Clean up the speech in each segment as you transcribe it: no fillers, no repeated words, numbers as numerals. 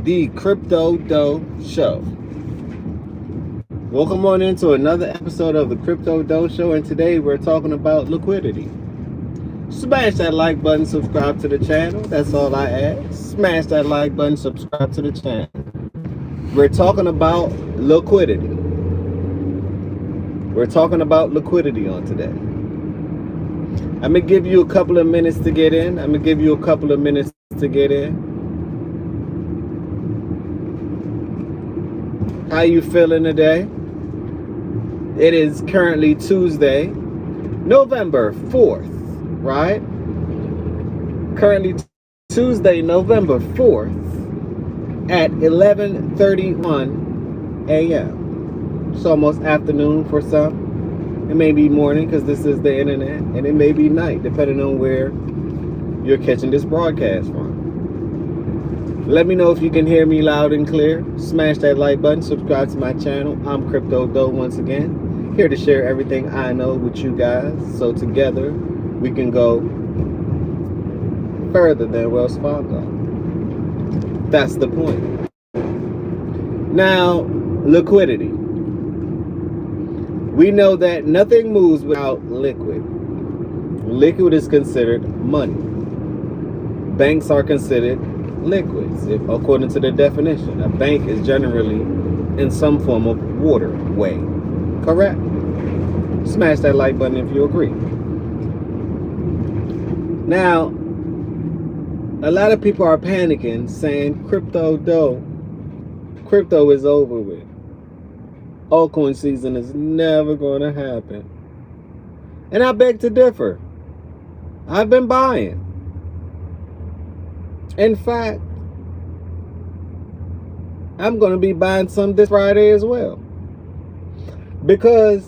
the Crypto Dough Show. Welcome on into another episode of the Crypto Dough Show, and today we're talking about liquidity. Smash that like button, subscribe to the channel. That's all I ask. Smash that like button, subscribe to the channel. We're talking about liquidity. We're talking about liquidity on today. I'm going to give you a couple of minutes to get in. How you feeling today? It is currently Tuesday, November 4th, right? Currently Tuesday, November 4th at 11:31 a.m. It's almost afternoon for some. It may be morning because this is the internet, and it may be night depending on where you're catching this broadcast from. Let me know if you can hear me loud and clear. Smash that like button, subscribe to my channel. I'm Crypto Dough once again, here to share everything I know with you guys, so together we can go further than Wells Fargo. That's the point. Now, liquidity. We know that nothing moves without liquid. Liquid is considered money. Banks are considered liquids, according to the definition. A bank is generally in some form of waterway. Correct? Smash that like button if you agree. Now, a lot of people are panicking, saying crypto is over with. Altcoin season is never going to happen. And I beg to differ. I've been buying. In fact, I'm going to be buying some this Friday as well. Because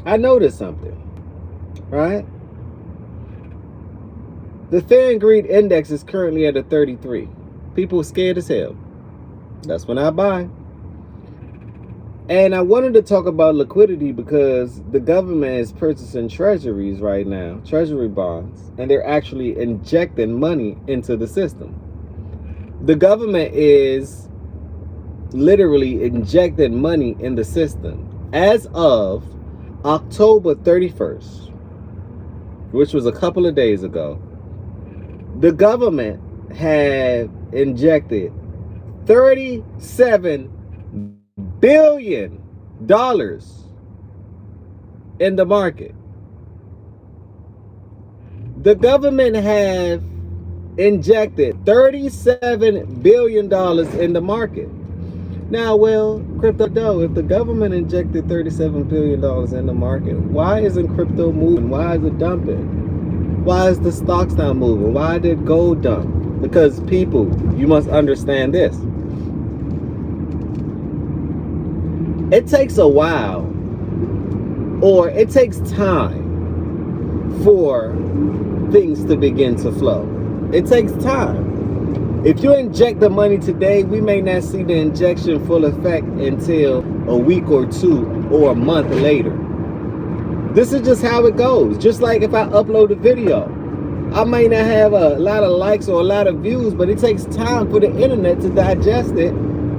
I noticed something, right? The Fear and Greed Index is currently at a 33. People are scared as hell. That's when I buy. And I wanted to talk about liquidity because the government is purchasing treasuries right now, treasury bonds, and they're actually injecting money into the system. The government is literally injecting money in the system. As of October 31st, which was a couple of days ago, the government had injected $37 billion in the market. The government have injected $37 billion in the market. Now, well, Crypto Dough, if the government injected $37 billion in the market, why isn't crypto moving? Why is it dumping? Why is the stocks not moving? Why did gold dump? Because people, you must understand this. It takes a while, or it takes time for things to begin to flow. It takes time. If you inject the money today, we may not see the injection full effect until a week or two or a month later. This is just how it goes. Just like if I upload a video, I may not have a lot of likes or a lot of views, but it takes time for the internet to digest it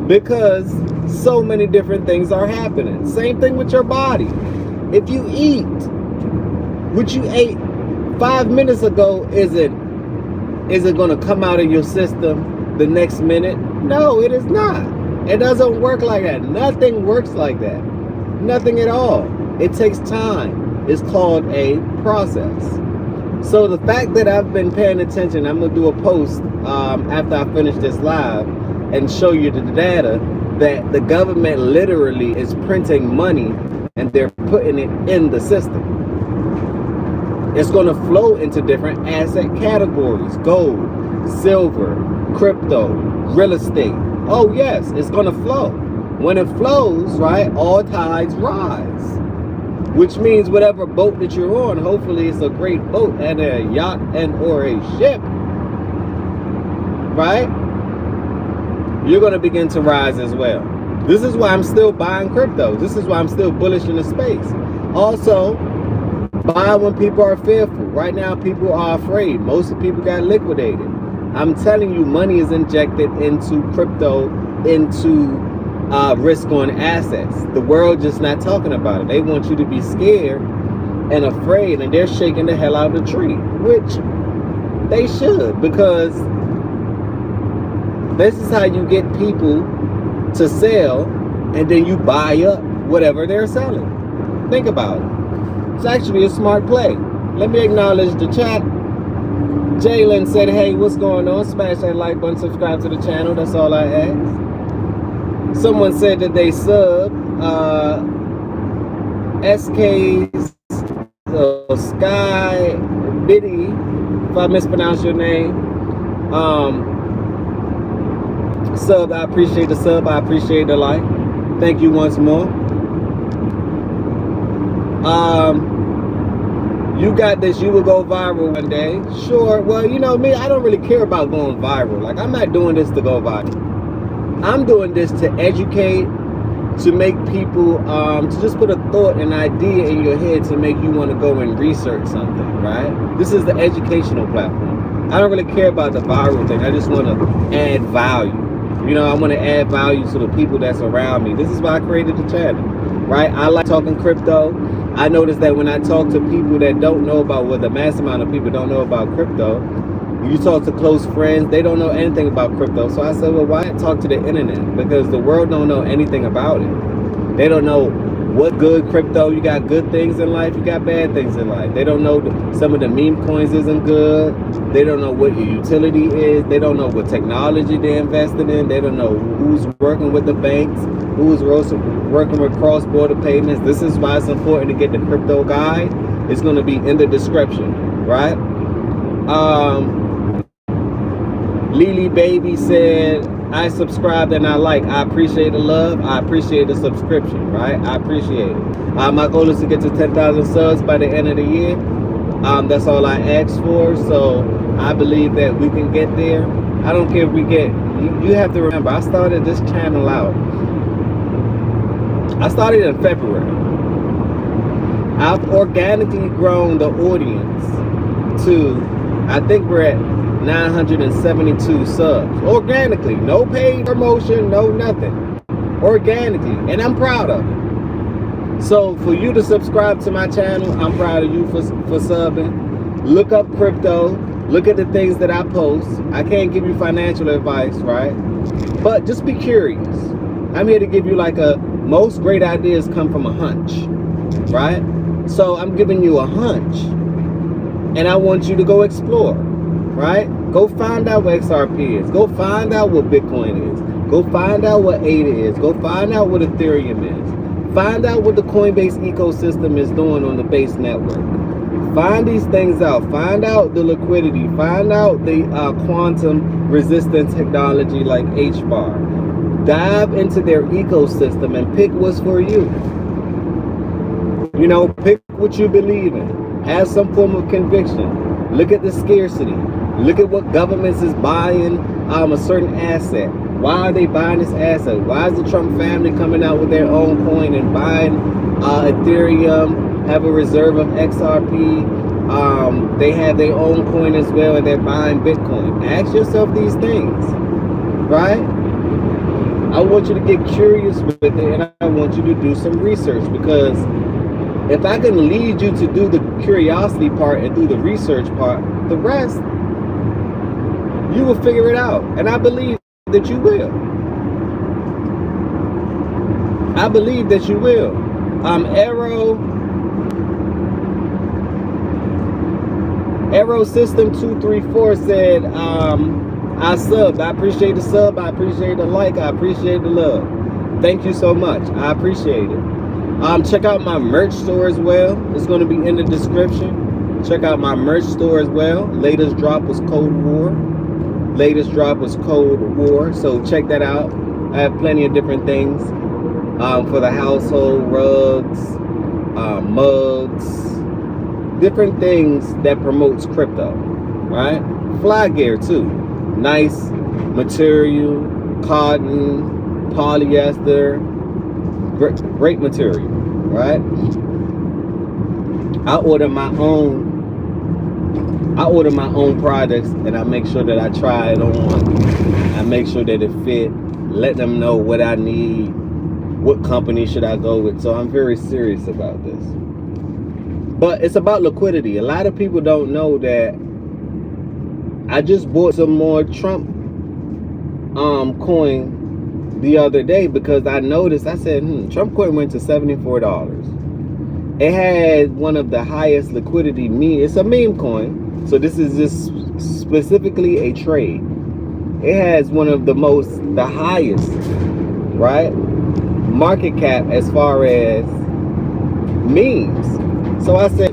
because so many different things are happening. Same thing with your body. If you eat what you ate 5 minutes ago, is it going to come out of your system the next minute? No, it is not. It doesn't work like that. Nothing works like that. Nothing at all. It takes time. It's called a process. So the fact that I've been paying attention, I'm going to do a post after I finish this live and show you the data that the government literally is printing money and they're putting it in the system. It's going to flow into different asset categories: gold, silver, crypto, real estate. Oh yes, it's going to flow. When it flows, right, all tides rise. Which means whatever boat that you're on, hopefully it's a great boat and a yacht and or a ship, right? You're going to begin to rise as well. This is why I'm still buying crypto. This is why I'm still bullish in the space. Also, buy when people are fearful. Right now, people are afraid. Most of the people got liquidated. I'm telling you, money is injected into crypto, into risk on assets. The world just not talking about it. They want you to be scared and afraid, and they're shaking the hell out of the tree, which they should, because this is how you get people to sell, and then you buy up whatever they're selling. Think about it. It's actually a smart play. Let me acknowledge the chat. Jalen said, hey, what's going on? Smash that like button, subscribe to the channel. That's all I ask. Someone said that they sub. SK's Sky Biddy, if I mispronounce your name. Sub, I appreciate the sub. I appreciate the like. Thank you once more. You got this. You will go viral one day. Sure. Well, you know me, I don't really care about going viral. Like, I'm not doing this to go viral. I'm doing this to educate, to make people, to just put a thought, an idea in your head to make you want to go and research something, right? This is the educational platform. I don't really care about the viral thing. I just want to add value. You know, I want to add value to the people that's around me. This is why I created the channel, right? I like talking crypto. I noticed that when I talk to people that don't know about, well, the mass amount of people don't know about crypto, you talk to close friends, they don't know anything about crypto. So I said, well, why talk to the internet? Because the world don't know anything about it. They don't know what good crypto. You got good things in life, you got bad things in life. They don't know some of the meme coins isn't good. They don't know what your utility is. They don't know what technology they're invested in. They don't know who's working with the banks, who's working with cross-border payments. This is why it's important to get the crypto guide. It's going to be in the description, right? Lily Baby said, I subscribed and I like. I appreciate the love. I appreciate the subscription, right? I appreciate it. My goal is to get to 10,000 subs by the end of the year. That's all I asked for. So I believe that we can get there. I don't care if we get, you have to remember, I started this channel out. I started in February. I've organically grown the audience to, I think we're at 972 subs. Organically, no paid promotion, no nothing. Organically, and I'm proud of it. So for you to subscribe to my channel, I'm proud of you for subbing. Look up crypto. Look at the things that I post. I can't give you financial advice, right? But just be curious. I'm here to give you like most great ideas come from a hunch, right? So I'm giving you a hunch, and I want you to go explore, right? Go find out what XRP is. Go find out what Bitcoin is. Go find out what ADA is. Go find out what Ethereum is. Find out what the Coinbase ecosystem is doing on the Base network. Find these things out. Find out the liquidity. Find out the quantum resistant technology like HBAR. Dive into their ecosystem and pick what's for you. You know, pick what you believe in. Have some form of conviction. Look at the scarcity. Look at what governments is buying a certain asset. Why are they buying this asset? Why is the Trump family coming out with their own coin and buying Ethereum, have a reserve of XRP? They have their own coin as well, and they're buying Bitcoin. Ask yourself these things, right? I want you to get curious with it, and I want you to do some research, because if I can lead you to do the curiosity part and do the research part, the rest, you will figure it out. And I believe that you will. I believe that you will. Arrow System 234 said, I subbed. I appreciate the sub. I appreciate the like. I appreciate the love. Thank you so much. I appreciate it. Check out my merch store as well. It's going to be in the description. Check out my merch store as well. Latest drop was Cold War. So check that out. I have plenty of different things for the household, rugs, mugs, different things that promotes crypto, right? Fly gear too. Nice material, cotton, polyester, great material, right? I order my own I order my own products and I make sure that I try it on. I make sure that it fit. Let them know what I need. What company should I go with? So I'm very serious about this. But it's about liquidity. A lot of people don't know that I just bought some more Trump coin the other day because I noticed, I said, Trump coin went to $74. It had one of the highest liquidity it's a meme coin. So this is just specifically a trade. It has one of the highest, right, market cap as far as memes. So I said,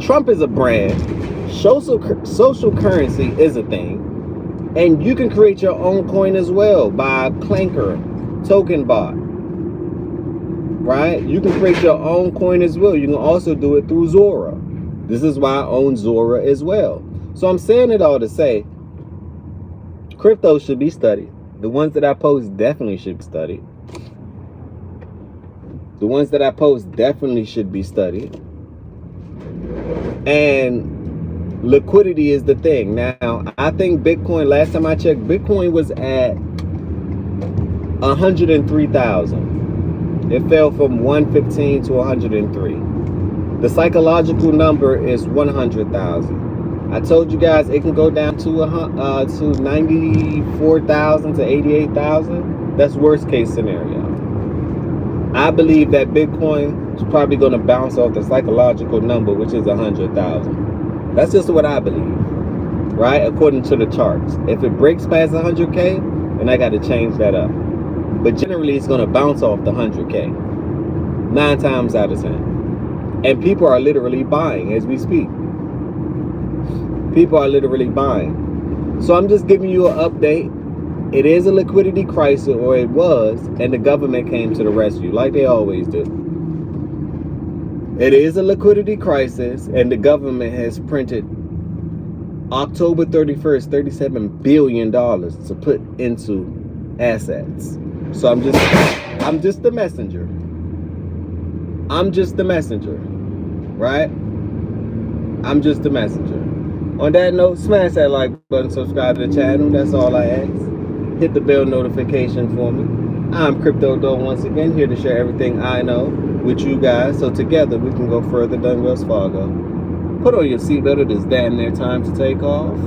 Trump is a brand. Social currency is a thing. And you can create your own coin as well by Clanker, Token Bot. Right? You can create your own coin as well. You can also do it through Zora. This is why I own Zora as well. So I'm saying it all to say, crypto should be studied. The ones that I post definitely should be studied. The ones that I post definitely should be studied. And liquidity is the thing. Now, I think Bitcoin, last time I checked, Bitcoin was at 103,000. It fell from 115 to 103. The psychological number is 100,000. I told you guys it can go down to 94,000 to 88,000. That's worst case scenario. I believe that Bitcoin is probably going to bounce off the psychological number, which is 100,000. That's just what I believe, right? According to the charts. If it breaks past 100K, then I got to change that up. But generally, it's going to bounce off the 100K 9 times out of 10. And people are literally buying as we speak. People are literally buying. So I'm just giving you an update. It is a liquidity crisis, or it was, and the government came to the rescue, like they always do. It is a liquidity crisis, and the government has printed October 31st, $37 billion to put into assets. So I'm just the messenger. I'm just the messenger, right? I'm just the messenger. On that note, smash that like button, subscribe to the channel. That's all I ask. Hit the bell notification for me. I'm Crypto Doe once again, here to share everything I know with you guys, so together we can go further than Wells Fargo. Put on your seatbelt, it is damn near time to take off.